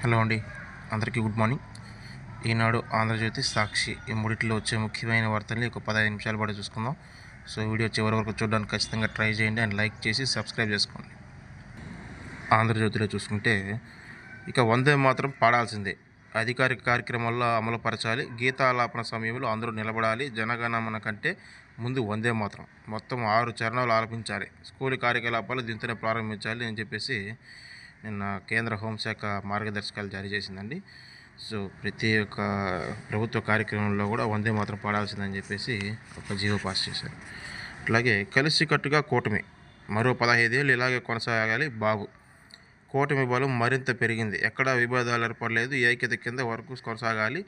Hello అండి, అందరికీ good morning. ఈనాడు, ఆంధ్రజ్యోతి, సాక్షి ఈ మూడిట్లో వచ్చే ముఖ్యమైన వార్తల్ని ఒక 15 నిమిషాల పాటు చూసుకుందాం. సో వీడియో చివరి వరకు చూడడానికి ఖచ్చితంగా ట్రై చేయండి అండ్ లైక్ చేసి సబ్స్క్రైబ్ చేసుకోండి. ఆంధ్రజ్యోతిలో చూసుకుంటే ఇక వందే మాత్రం పాడాల్సిందే, అధికారిక కార్యక్రమాల్లో అమలుపరచాలి, గీతాలాపన సమయంలో అందరూ నిలబడాలి, జనగణమన కంటే ముందు వందే మాత్రం మొత్తం 6 చరణాలు ఆలపించాలి, స్కూల్ కార్యకలాపాలు దీంతోనే ప్రారంభించాలి అని చెప్పేసి నిన్న కేంద్ర హోంశాఖ మార్గదర్శకాలు జారీ చేసిందండి. సో ప్రతి ఒక్క ప్రభుత్వ కార్యక్రమంలో కూడా వందే మాత్రం పాడాల్సిందని చెప్పేసి ఒక జీవో పాస్ చేశారు. అట్లాగే కలిసికట్టుగా కూటమి మరో 15 ఏళ్ళు ఇలాగే కొనసాగాలి బాబు, కూటమి బలం మరింత పెరిగింది, ఎక్కడా విభేదాలు ఏర్పడలేదు, ఐక్యత కింద వరకు కొనసాగాలి,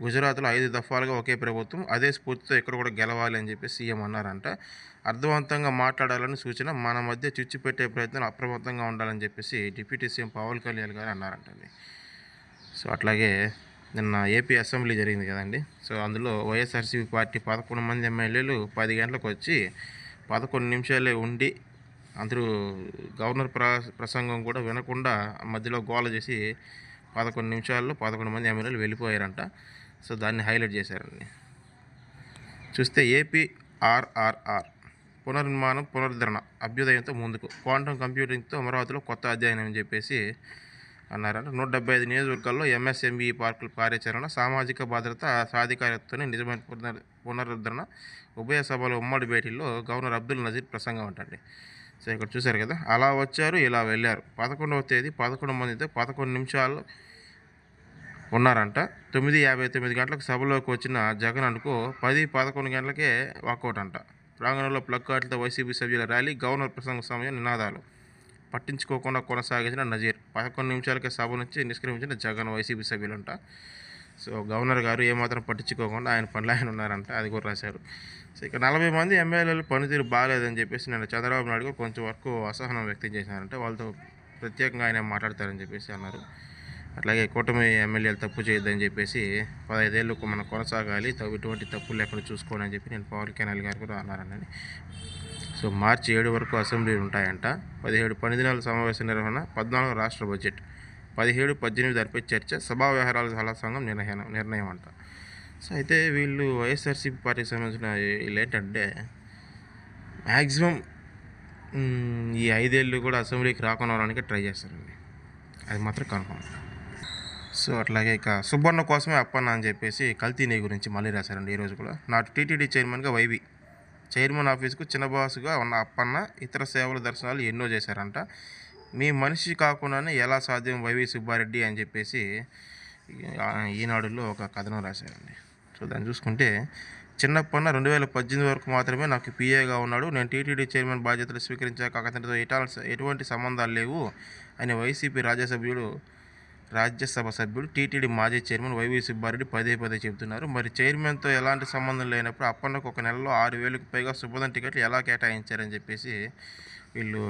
గుజరాత్లో 5 దఫాలుగా ఒకే ప్రభుత్వం, అదే స్ఫూర్తితో ఇక్కడ కూడా గెలవాలి అని చెప్పి సీఎం అన్నారంట. అర్థవంతంగా మాట్లాడాలని సూచన, మన మధ్య చిచ్చు పెట్టే ప్రయత్నం అప్రమత్తంగా ఉండాలని చెప్పేసి డిప్యూటీ సీఎం పవన్ కళ్యాణ్ గారు అన్నారంటండి. సో అట్లాగే నిన్న ఏపీ అసెంబ్లీ జరిగింది కదండి. సో అందులో వైఎస్ఆర్సీపీ పార్టీ 11 మంది ఎమ్మెల్యేలు 10 గంటలకు వచ్చి 11 నిమిషాలే ఉండి అందరూ గవర్నర్ ప్రసంగం కూడా వినకుండా మధ్యలో గోల చేసి 11 నిమిషాల్లో 11 మంది ఎమ్మెల్యేలు వెళ్ళిపోయారంట. సో దాన్ని హైలైట్ చేశారండి. చూస్తే ఏపీ ఆర్ఆర్ఆర్ పునర్నిర్మాణం పునరుద్ధరణ అభ్యుదయంతో ముందుకు, క్వాంటమ్ కంప్యూటింగ్తో అమరావతిలో కొత్త అధ్యయనం అని చెప్పేసి అన్నారంట. 175 నియోజకవర్గాల్లో ఎంఎస్ఎంఈ పార్కుల కార్యాచరణ, సామాజిక భద్రత సాధికారతతోనే నిజమైన పునరుద్ధరణ, ఉభయ సభల ఉమ్మడి భేటీల్లో గవర్నర్ అబ్దుల్ నజీర్ ప్రసంగం అంటండి. సో ఇక్కడ చూశారు కదా, అలా వచ్చారు ఇలా వెళ్ళారు. 11వ తేదీ 11 మందితో 11 నిమిషాలు ఉన్నారంట. 9:59 గంటలకు సభలోకి వచ్చిన జగన్ అనుకో 10-11 గంటలకే వాకౌట్ అంట. ప్రాంగణంలో ప్లగ్ కార్డులతో వైసీపీ సభ్యుల ర్యాలీ, గవర్నర్ ప్రసంగ సమయం నినాదాలు పట్టించుకోకుండా కొనసాగించిన నజీర్, 11 నిమిషాలకే సభ నుంచి నిష్క్రమించిన జగన్ వైసీపీ సభ్యులంట. సో గవర్నర్ గారు ఏమాత్రం పట్టించుకోకుండా ఆయన పనులు ఆయన ఉన్నారంట, అది కూడా రాశారు. సో ఇక 40 మంది ఎమ్మెల్యేలు పనితీరు బాగాలేదని చెప్పేసి నేను చంద్రబాబు నాయుడు కొంచెం వరకు అసహనం వ్యక్తం చేశారంటే, వాళ్ళతో ప్రత్యేకంగా ఆయన మాట్లాడతారని చెప్పేసి అన్నారు. అట్లాగే కూటమి ఎమ్మెల్యేలు తప్పు చేయొద్దని చెప్పేసి 15 ఏళ్ళు మనం కొనసాగాలి, ఇటువంటి తప్పులు లేకుండా చూసుకోండి అని చెప్పి నేను పవన్ కళ్యాణ్ గారు కూడా అన్నారని. సో మార్చి 7 వరకు అసెంబ్లీలు ఉంటాయంట. 17 పని దినాల సమావేశ నిర్వహణ, 14 రాష్ట్ర బడ్జెట్, 17-18 దానిపై చర్చ, సభా వ్యవహారాల సలహా సంఘం నిర్ణయం అంట. సో అయితే వీళ్ళు వైఎస్ఆర్సీపీ పార్టీకి సంబంధించిన వీళ్ళు ఏంటంటే మ్యాక్సిమం ఈ 5 ఏళ్ళు కూడా అసెంబ్లీకి రాకుండా ట్రై చేస్తారండి, అది మాత్రం కన్ఫర్మ్. సో అట్లాగే ఇక సుబ్బన్న కోసమే అప్పన్న అని చెప్పేసి కల్తీ నెయ్యి గురించి మళ్ళీ రాశారండి ఈరోజు కూడా. నాటి టీటీడీ చైర్మన్గా వైవి, చైర్మన్ ఆఫీసుకు చిన్నబాసుగా ఉన్న అప్పన్న ఇతర సేవల దర్శనాలు ఎన్నో చేశారంట. మీ మనిషి కాకుండానే ఎలా సాధ్యం వైవి సుబ్బారెడ్డి అని చెప్పేసి ఈనాడులో ఒక కథనం రాశారండి. సో దాన్ని చూసుకుంటే, చిన్నప్పన్న 2018 వరకు మాత్రమే నాకు పీఏగా ఉన్నాడు, నేను టీటీడీ చైర్మన్ బాధ్యతలు స్వీకరించాక అతనితో ఎటువంటి సంబంధాలు లేవు అని వైసీపీ రాజ్యసభ సభ్యుడు టీటీడీ మాజీ చైర్మన్ వైవి సుబ్బారెడ్డి పదే చెబుతున్నారు. మరి చైర్మన్తో ఎలాంటి సంబంధం లేనప్పుడు అప్పన్నకు ఒక నెలలో 6,000కు పైగా శుభోదయం టికెట్లు ఎలా కేటాయించారని చెప్పేసి వీళ్ళు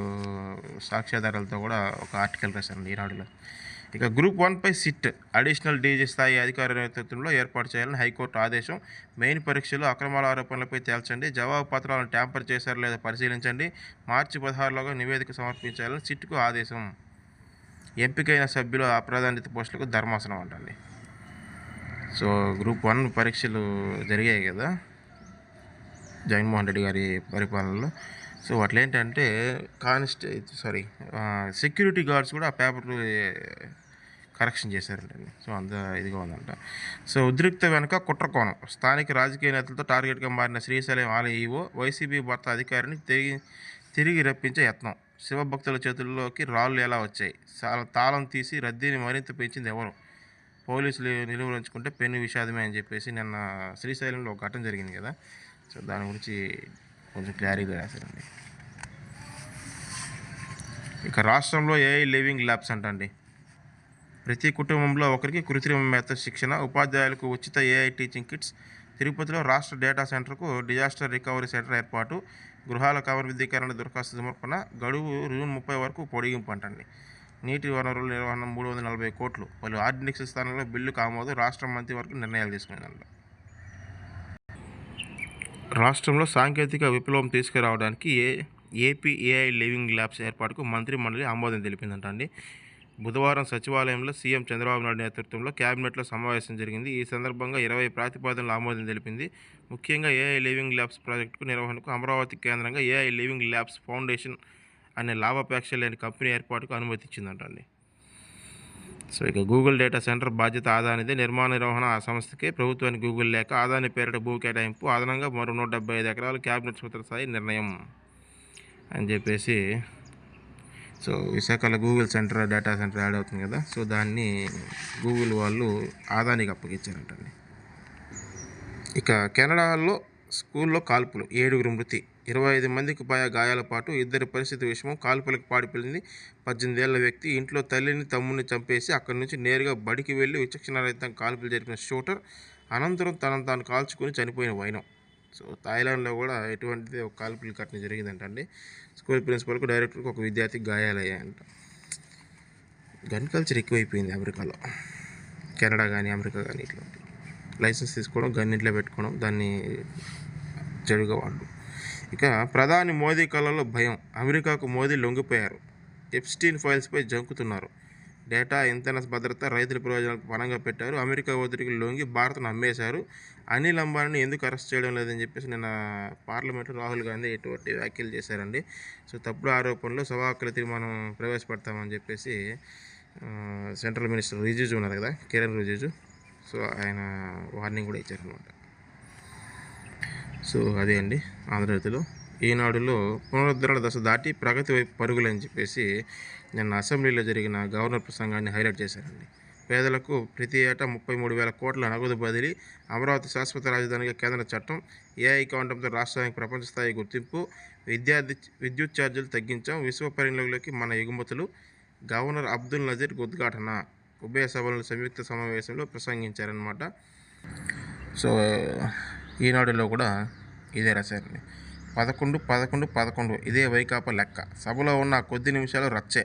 సాక్ష్యాధారాలతో కూడా ఒక ఆర్టికల్ రాశారండి ఈనాడులో. ఇక గ్రూప్ 1పై సిట్ అడిషనల్ డీజీ స్థాయి అధికార నేతృత్వంలో ఏర్పాటు చేయాలని హైకోర్టు ఆదేశం. మెయిన్ పరీక్షలు అక్రమాల ఆరోపణలపై తేల్చండి, జవాబు పత్రాలను ట్యాంపర్ చేశారో లేదో పరిశీలించండి, మార్చి 16లోగా నివేదిక సమర్పించాలని సిట్కు ఆదేశం. ఎంపికైన సభ్యుల అప్రాధాన్యత పోస్టులకు ధర్మాసనం అంటండి. సో గ్రూప్ 1 పరీక్షలు జరిగాయి కదా జగన్మోహన్ రెడ్డి గారి పరిపాలనలో. సో అట్లేంటంటే సెక్యూరిటీ గార్డ్స్ కూడా ఆ పేపర్ కరెక్షన్ చేశారంటండి. సో అంత ఇదిగా ఉందంట. సో ఉద్రిక్త వెనుక కుట్రకోణం, స్థానిక రాజకీయ నేతలతో టార్గెట్గా మారిన శ్రీశైలం ఆలయ ఈవో వైసీపీ భర్త అధికారిని తిరిగి రప్పించే యత్నం, శివభక్తుల చేతుల్లోకి రాళ్ళు ఎలా వచ్చాయి, తాళం తీసి రద్దీని మరింత పెంచింది ఎవరు, పోలీసులు నిలువరించుకుంటే పెను విషాదమే అని చెప్పేసి నిన్న శ్రీశైలంలో ఒక ఘటన జరిగింది కదా. సో దాని గురించి కొంచెం క్లారిటీగా రాశారండి. ఇక రాష్ట్రంలో ఏఐ లివింగ్ ల్యాబ్స్ అంటండి. ప్రతి కుటుంబంలో ఒకరికి కృత్రిమ మేత శిక్షణ, ఉపాధ్యాయులకు ఉచిత ఏఐ టీచింగ్ కిట్స్, తిరుపతిలో రాష్ట్ర డేటా సెంటర్కు డిజాస్టర్ రికవరీ సెంటర్ ఏర్పాటు, గృహాల క్రమబద్ధీకరణ దరఖాస్తు సమర్పణ గడువు జూన్ 30 వరకు పొడిగింపు అంటండి. నీటి వనరుల నిర్వహణ 340 కోట్లు, పలు ఆర్డినెన్స్ స్థానంలో బిల్లుకు ఆమోదం, రాష్ట్ర మంత్రివర్గం నిర్ణయాలు తీసుకునేదంట. రాష్ట్రంలో సాంకేతిక విప్లవం తీసుకురావడానికి ఏపీ ఏఐ లివింగ్ ల్యాబ్స్ ఏర్పాటుకు మంత్రి మండలి ఆమోదం తెలిపిందంట అండి. బుధవారం సచివాలయంలో సీఎం చంద్రబాబు నాయుడు నేతృత్వంలో కేబినెట్లో సమావేశం జరిగింది. ఈ సందర్భంగా 20 ప్రతిపాదనలు ఆమోదం తెలిపింది. ముఖ్యంగా ఏఐ లివింగ్ ల్యాబ్స్ ప్రాజెక్టు నిర్వహణకు అమరావతి కేంద్రంగా ఏఐ లివింగ్ ల్యాబ్స్ ఫౌండేషన్ అనే లాభాపేక్ష లేని కంపెనీ ఏర్పాటుకు అనుమతి ఇచ్చిందంటండి. సో ఇక గూగుల్ డేటా సెంటర్ బాధ్యత ఆదానిదే. నిర్మాణ నిర్వహణ ఆ సంస్థకే. ప్రభుత్వానికి గూగుల్ లేక ఆదాని పేరిట భూ కేటాయింపు, అదనంగా మరో 175 ఎకరాలు కేబినెట్ సూత్రస్థాయి నిర్ణయం అని చెప్పేసి. సో విశాఖలో Google center data centre add అవుతుంది కదా, సో దాన్ని గూగుల్ వాళ్ళు ఆదానికి అప్పగించారంటండి. ఇక కెనడాలో స్కూల్లో కాల్పులు, 7 మృతి, 25 మందికి పైగా గాయాల పాటు, 2 పరిస్థితి విషయం. కాల్పులకు పాడిపోయింది 18 ఏళ్ల వ్యక్తి. ఇంట్లో తల్లిని తమ్ముడిని చంపేసి అక్కడి నుంచి నేరుగా బడికి వెళ్లి విచక్షణారహితంగా కాల్పులు జరిపిన షూటర్ అనంతరం తనను తాను కాల్చుకొని చనిపోయిన వైనం. సో థాయిలాండ్లో కూడా ఎటువంటిది ఒక కాల్పులు ఘటన జరిగిందంటండి. స్కూల్ ప్రిన్సిపల్కు డైరెక్టర్కి ఒక విద్యార్థికి గాయాలయ్యాయంట. గన్ కల్చర్ ఎక్కువైపోయింది అమెరికాలో. కెనడా కానీ అమెరికా కానీ ఇట్లాంటి లైసెన్స్ తీసుకోవడం, గన్ ఇంట్లో పెట్టుకోవడం, దాన్ని చెడుగా వాడడం. ఇక ప్రధాని మోదీ కళ్ళలో భయం. అమెరికాకు మోదీ లొంగిపోయారు. ఎప్స్టీన్ ఫైల్స్పై జంకుతున్నారు. డేటా, ఇంధన భద్రత, రైతుల ప్రయోజనాలకు పణంగా పెట్టారు. అమెరికా ఒత్తిడికి లొంగి భారత్ను అమ్మేశారు. అనిల్ అంబానీని ఎందుకు అరెస్ట్ చేయడం లేదని చెప్పేసి నిన్న పార్లమెంట్లో రాహుల్ గాంధీ ఎటువంటి వ్యాఖ్యలు చేశారండి. సో తప్పుడు ఆరోపణలు, సభా హక్కుల తీర్మానం ప్రవేశపెడతామని చెప్పేసి సెంట్రల్ మినిస్టర్ రిజిజు ఉన్నారు కదా, కిరణ్ రిజిజు, సో ఆయన వార్నింగ్ కూడా ఇచ్చారనమాట. సో అదే అండి ఆంధ్రజ్యోతిలో. ఈనాడులో పునరుద్ధరణ దశ దాటి ప్రగతి వైపు పరుగులని చెప్పేసి నిన్న అసెంబ్లీలో జరిగిన గవర్నర్ ప్రసంగాన్ని హైలైట్ చేశారండి. పేదలకు ప్రతి ఏటా 33,000 కోట్ల నగదు బదిలీ, అమరావతి శాశ్వత రాజధానిగా కేంద్ర చట్టం, ఏఐ కౌంటంతో రాష్ట్రానికి ప్రపంచ స్థాయి గుర్తింపు, విద్యుత్ ఛార్జీలు తగ్గించాం, విశ్వ పరిణిలోకి మన ఎగుమతులు, గవర్నర్ అబ్దుల్ నజీర్ ఉద్ఘాటన ఉభయ సభల సంయుక్త సమావేశంలో ప్రసంగించారనమాట. సో ఈనాడులో కూడా ఇదే రాశారండి. 11-11-11 ఇదే వైకాపా లెక్క. సభలో ఉన్న కొద్ది నిమిషాలు రచ్చే.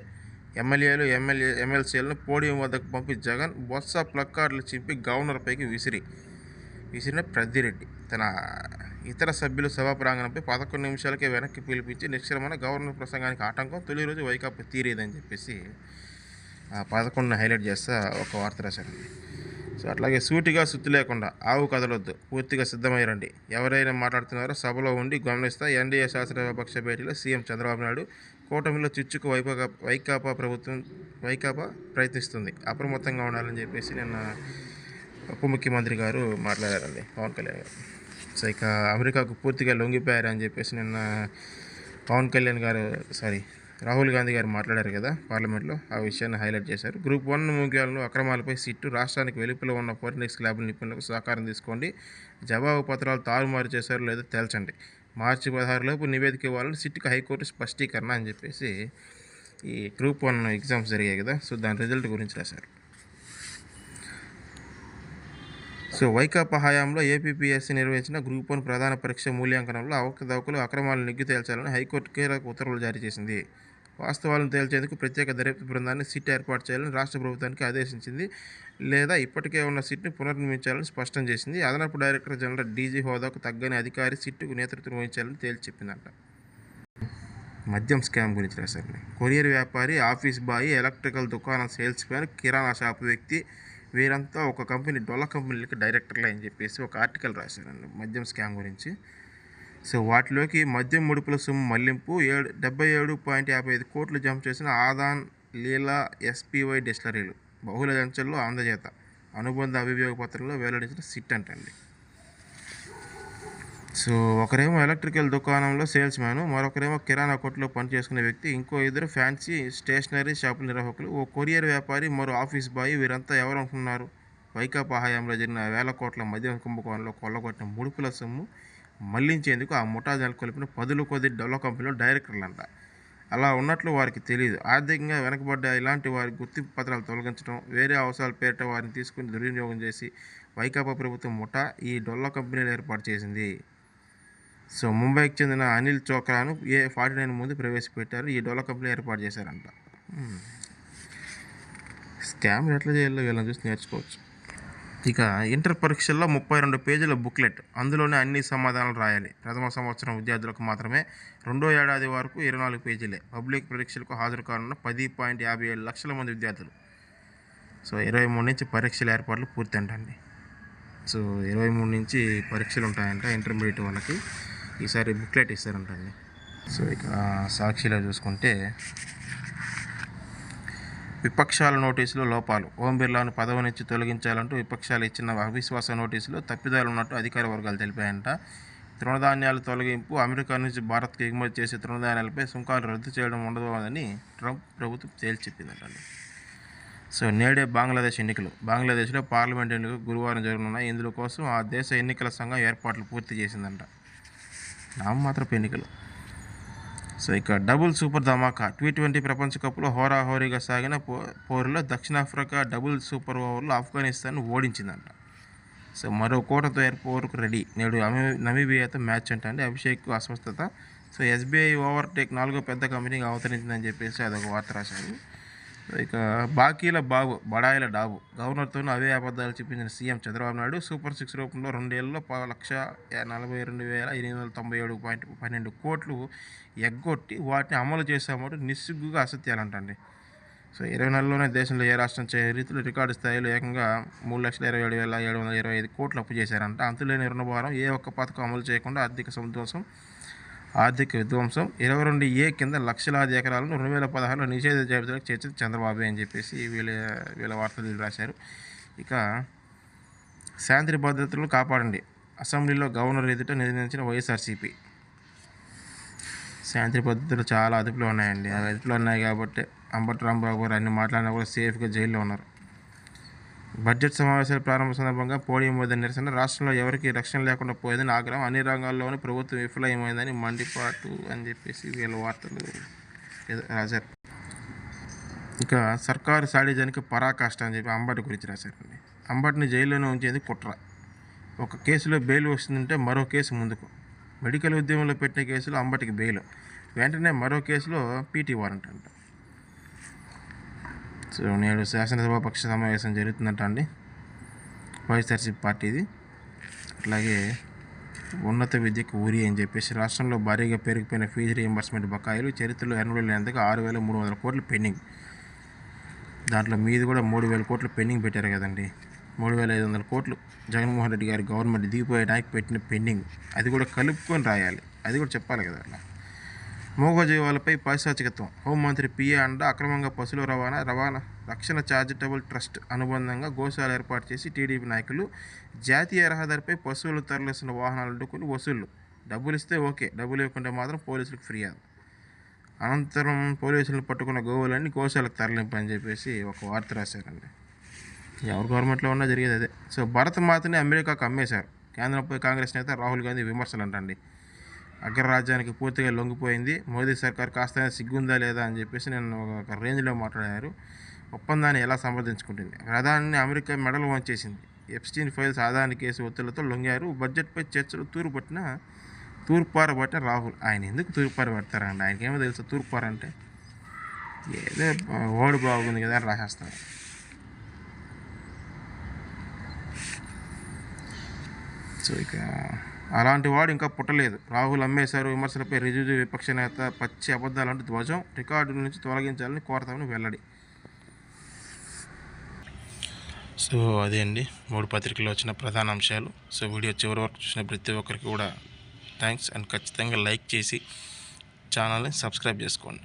ఎమ్మెల్యేలు ఎమ్మెల్సీలను పోడియం వద్దకు పంపి జగన్ బొత్స ప్లక్కార్డులు చింపి గవర్నర్ పైకి విసిరిన పెద్దిరెడ్డి తన ఇతర సభ్యులు సభా ప్రాంగణంపై 11 నిమిషాలకే వెనక్కి పిలిపించి నిష్క్రమణ. గవర్నర్ ప్రసంగానికి ఆటంకం, తొలి రోజు వైకాపా తీరేదని చెప్పేసి 11 హైలైట్ చేస్తా ఒక వార్త రాశారండి. సో అట్లాగే సూటిగా సుత్తి లేకుండా ఆవు కదలొద్దు, పూర్తిగా సిద్ధమయ్యారండి. ఎవరైనా మాట్లాడుతున్నారో సభలో ఉండి గమనిస్తా. ఎన్డీఏ శాసనసభాపక్ష భేటీలో సీఎం చంద్రబాబు నాయుడు కూటమిలో చిచ్చుకు వైకాపా ప్రయత్నిస్తుంది, అప్రమత్తంగా ఉండాలని చెప్పేసి నిన్న ఉప ముఖ్యమంత్రి గారు మాట్లాడారండి, పవన్ కళ్యాణ్ గారు. సో ఇక అమెరికాకు పూర్తిగా లొంగిపోయారని చెప్పేసి నిన్న రాహుల్ గాంధీ గారు మాట్లాడారు కదా పార్లమెంట్లో, ఆ విషయాన్ని హైలైట్ చేశారు. గ్రూప్ 1 ముఖ్యాలను అక్రమాలపై సిట్టు, రాష్ట్రానికి వెలుపల ఉన్న ఫోరెన్సిక్ ల్యాబ్ల నిపుణులకు సహకారం తీసుకోండి, జవాబు పత్రాలు తారుమారు చేశారో లేదో తేల్చండి, మార్చి 16 లోపు నివేదిక ఇవ్వాలని సిట్టుకు హైకోర్టు స్పష్టీకరణ అని చెప్పేసి ఈ గ్రూప్ 1 ఎగ్జామ్స్ జరిగాయి కదా, సో దాని రిజల్ట్ గురించి రాశారు. సో వైకాపా హయాంలో ఏపీపీఎస్సీ నిర్వహించిన గ్రూప్ 1 ప్రధాన పరీక్ష మూల్యాంకనంలో అవకతవకలు, అక్రమాలను నిగ్గు తేల్చాలని హైకోర్టు కీలక ఉత్తర్వులు జారీ చేసింది. వాస్తవాలను తేల్చేందుకు ప్రత్యేక దర్యాప్తు బృందాన్ని సిట్ ఏర్పాటు చేయాలని రాష్ట్ర ప్రభుత్వానికి ఆదేశించింది. లేదా ఇప్పటికే ఉన్న సిట్ని పునర్నిర్మించాలని స్పష్టం చేసింది. అదనపు డైరెక్టర్ జనరల్ డీజీ హోదాకు తగ్గని అధికారి సిట్టుకు నేతృత్వం వహించాలని తేల్చి చెప్పిందంట. మద్యం స్కామ్ గురించి రాశారు. కొరియర్ వ్యాపారి, ఆఫీస్ బాయ్, ఎలక్ట్రికల్ దుకాణం సేల్స్ మ్యాన్, కిరాణా షాపు వ్యక్తి, వీరంతా ఒక కంపెనీ డొల్ల కంపెనీలకి డైరెక్టర్లు అని చెప్పేసి ఒక ఆర్టికల్ రాశారండి మద్యం స్కామ్ గురించి. సో వాటిలోకి మద్యం ముడుపుల సొమ్ము మళ్లింపు, 77.55 కోట్లు జమ చేసిన ఆదాన్, లీలా, ఎస్పీవై డిస్టిలరీలు, బహుళ లంచంలో అందజేత, అనుబంధ అభియోగ పత్రంలో వెల్లడించిన సిట్ అంటండి. సో ఒకరేమో ఎలక్ట్రికల్ దుకాణంలో సేల్స్ మ్యాన్, మరొకరేమో కిరాణా కొట్టులో పనిచేసుకునే వ్యక్తి, ఇంకో 2 ఫ్యాన్సీ స్టేషనరీ షాపుల నిర్వాహకులు, ఓ కొరియర్ వ్యాపారి, మరో ఆఫీస్ బాయ్. వీరంతా ఎవరు అనుకున్నారు? వైకాపా హయాంలో జరిగిన 1000 కోట్ల మద్యం కుంభకోణంలో కొల్లగొట్టిన ముడుపుల సొమ్ము మళ్లించేందుకు ఆ ముఠా నెలకొల్పిన 10 కొద్ది డెవల కంపెనీలో డైరెక్టర్లు అంట. అలా ఉన్నట్లు వారికి తెలియదు. ఆర్థికంగా వెనకబడ్డ ఇలాంటి వారి గుర్తింపు పత్రాలు తొలగించడం, వేరే అవసరాల పేరిట వారిని తీసుకుని దుర్వినియోగం చేసి వైకాపా ప్రభుత్వం ముఠా ఈ డొల్ల కంపెనీలు ఏర్పాటు చేసింది. సో ముంబైకి చెందిన అనిల్ చోక్రాను A49 ముందు ప్రవేశపెట్టారు. ఈ డొల్ల కంపెనీ ఏర్పాటు చేశారంట. స్కామ్ ఎట్లా చేయాలో వీళ్ళని చూసి నేర్చుకోవచ్చు. ఇక ఇంటర్ పరీక్షల్లో 32 పేజీల బుక్లెట్, అందులోనే అన్ని సమాధానాలు రాయాలి. ప్రథమ సంవత్సరం విద్యార్థులకు మాత్రమే. రెండో ఏడాది వరకు 24 పేజీలే. పబ్లిక్ పరీక్షలకు హాజరు కానున్న 10.57 లక్షల మంది విద్యార్థులు. సో 23 నుంచి పరీక్షల ఏర్పాట్లు పూర్తి అంటండి. సో 23 నుంచి పరీక్షలు ఉంటాయంట ఇంటర్మీడియట్ వాళ్ళకి. ఈసారి బుక్లెట్ ఇస్తారంటండి. సో ఇక సాక్షిలో చూసుకుంటే, విపక్షాల నోటీసులో లోపాలు. ఓం బిర్లాను పదవి నుంచి తొలగించాలంటూ విపక్షాలు ఇచ్చిన అవిశ్వాస నోటీసులో తప్పిదాలు ఉన్నట్టు అధికార వర్గాలు తెలిపాయంట. తృణధాన్యాల తొలగింపు, అమెరికా నుంచి భారత్కు ఎగుమతి చేసే తృణధాన్యాలపై సుంకాలు రద్దు చేయడం ఉండదని ట్రంప్ ప్రభుత్వం తేల్చి చెప్పిందంటండి. సో నేడే బంగ్లాదేశ్ ఎన్నికలు. బంగ్లాదేశ్లో పార్లమెంట్ ఎన్నికలు గురువారం జరగనున్నాయి. ఇందులో కోసం ఆ దేశ ఎన్నికల సంఘం ఏర్పాట్లు పూర్తి చేసిందంట. నామమాత్రపు ఎన్నికలు. సో ఇక డబుల్ సూపర్ ధమాకా. T20 ప్రపంచ కప్లో హోరాహోరీగా సాగిన పోరులో దక్షిణాఫ్రికా డబుల్ సూపర్ ఓవర్లో ఆఫ్ఘనిస్తాన్ ఓడించిందంట. సో మరో కోటతో పోరుకు రెడీ. నేడు నమీబియాతో మ్యాచ్ అంటండి. అభిషేక్ అస్వస్థత. సో SBI ఓవర్టేక్ 4వ పెద్ద కంపెనీగా అవతరించిందని చెప్పేసి అదొక వార్త రాశారు. ఇక బాకీల బాబు, బడాయిల డాబు. గవర్నర్తోనూ అవే అబద్ధాలు చూపించిన సీఎం చంద్రబాబు నాయుడు సూపర్ 6 రూపంలో 2 ఏళ్లలో 1,42,897.12 కోట్లు ఎగ్గొట్టి వాటిని అమలు చేశామంటూ నిస్సిగ్గుగా అసత్యాలంటండి. సో 20 నెలల్లోనే దేశంలో ఏ రాష్ట్రం చేయని రీతిలో రికార్డు స్థాయిలో ఏకంగా 3,27,725 కోట్లు అప్పు చేశారంట. అంతులేని రుణభారం, ఏ ఒక్క పథకం అమలు చేయకుండా ఆర్థిక విధ్వంసం. 22A కింద లక్షలాది ఎకరాలను 2016లో నిషేధ జాబితాలకు చేర్చింది చంద్రబాబు అని చెప్పేసి వీళ్ళ వార్తలు రాశారు. ఇక శాంతి భద్రతలను కాపాడండి. అసెంబ్లీలో గవర్నర్ ఎదుట నిర్ణయించిన వైఎస్ఆర్సీపీ. శాంతి భద్రతలు చాలా అదుపులో ఉన్నాయండి. అవి అదుపులో ఉన్నాయి కాబట్టి అంబటి రాంబాబు గారు అన్ని మాట్లాడినా కూడా సేఫ్గా జైల్లో ఉన్నారు. బడ్జెట్ సమావేశాల ప్రారంభ సందర్భంగా పోడియం వద్ద నిరసన. రాష్ట్రంలో ఎవరికి రక్షణ లేకుండా పోయేదని ఆగ్రహం. అన్ని రంగాల్లోనే ప్రభుత్వం విఫలమైందని మండిపాటు అని చెప్పేసి వీళ్ళ వార్తలు రాశారు. ఇక సర్కారు సాడిజానికి పరాకాష్ట అని చెప్పి అంబటి గురించి రాశారండి. అంబటిని జైల్లోనే ఉంచేది కుట్ర. ఒక కేసులో బెయిల్ వస్తుందంటే మరో కేసు ముందుకు. మెడికల్ ఉద్యమంలో పెట్టిన కేసులో అంబటికి బెయిల్, వెంటనే మరో కేసులో పీటీ వారెంట్ అంట. సో నేడు శాసనసభాపక్ష సమావేశం జరుగుతుందంట అండి, వైఎస్ఆర్సీపీ పార్టీది. అట్లాగే ఉన్నత విద్యకు ఊరి అని చెప్పేసి రాష్ట్రంలో భారీగా పెరిగిపోయిన ఫీజు రీయింబర్స్మెంట్ బకాయిలు చరిత్రలో ఎన్నడూ లేనందుకు 6,300 కోట్లు పెండింగ్. దాంట్లో మీది కూడా 3,000 కోట్లు పెండింగ్ పెట్టారు కదండి. 3,500 కోట్లు జగన్మోహన్ రెడ్డి గారి గవర్నమెంట్ దిగిపోయడానికి పెట్టిన పెండింగ్, అది కూడా కలుపుకొని రాయాలి, అది కూడా చెప్పాలి కదా. అలా మూగజీవాలపై పైశాచికత్వం. హోంమంత్రి పిఏ అండ అక్రమంగా పశువుల రవాణా రక్షణ చారిటబుల్ ట్రస్ట్ అనుబంధంగా గోశాల ఏర్పాటు చేసి టీడీపీ నాయకులు జాతీయ రహదారిపై పశువులు తరలిస్తున్న వాహనాలు అడ్డుకుని వసూళ్లు. డబ్బులు ఇస్తే ఓకే, డబ్బులు ఇవ్వకుంటే మాత్రం పోలీసులకు ఫిర్యాదు. అనంతరం పోలీసులను పట్టుకున్న గోవులన్నీ గోశాలకు తరలింపు అని చెప్పేసి ఒక వార్త రాశారండి. ఎవరు గవర్నమెంట్లో ఉన్నా జరిగేది అదే. సో భారతమాతని అమెరికాకు అమ్మేశారు. కేంద్రంపై కాంగ్రెస్ నేత రాహుల్ గాంధీ విమర్శలు అంటండి. అగ్రరాజ్యానికి పూర్తిగా లొంగిపోయింది, మోదీ సర్కార్ కాస్త సిగ్గుందా లేదా అని చెప్పేసి నేను ఒక రేంజ్లో మాట్లాడారు. ఒప్పందాన్ని ఎలా సమర్థించుకుంటుంది. ప్రధాని అమెరికా మెడలు వంచేసింది. ఎప్స్టీన్ ఫైల్స్ ఆదాని కేసు ఒత్తిళ్లతో లొంగారు. బడ్జెట్పై చర్చలు తూర్పారబట్టిన రాహుల్. ఆయన ఎందుకు తూర్పార పెడతారండి, ఆయనకేమో తెలుసు తూర్పార అంటే. ఏదో ఓడి బాగుంది కదా అని రాసేస్తారు. సో ఇక అలాంటి వాడు ఇంకా పుట్టలేదు. రాహుల్ అమ్మేశారు. విమర్శలపై రిజిజు విపక్ష నేత పచ్చి అబద్ధాలంటూ ధ్వజం. రికార్డుల నుంచి తొలగించాలని కోరతామని వెల్లడి. సో అదే అండి 3 పత్రికల్లో వచ్చిన ప్రధాన అంశాలు. సో వీడియో చివరి వరకు చూసిన ప్రతి ఒక్కరికి కూడా థ్యాంక్స్. అండ్ ఖచ్చితంగా లైక్ చేసి ఛానల్ని సబ్స్క్రైబ్ చేసుకోండి.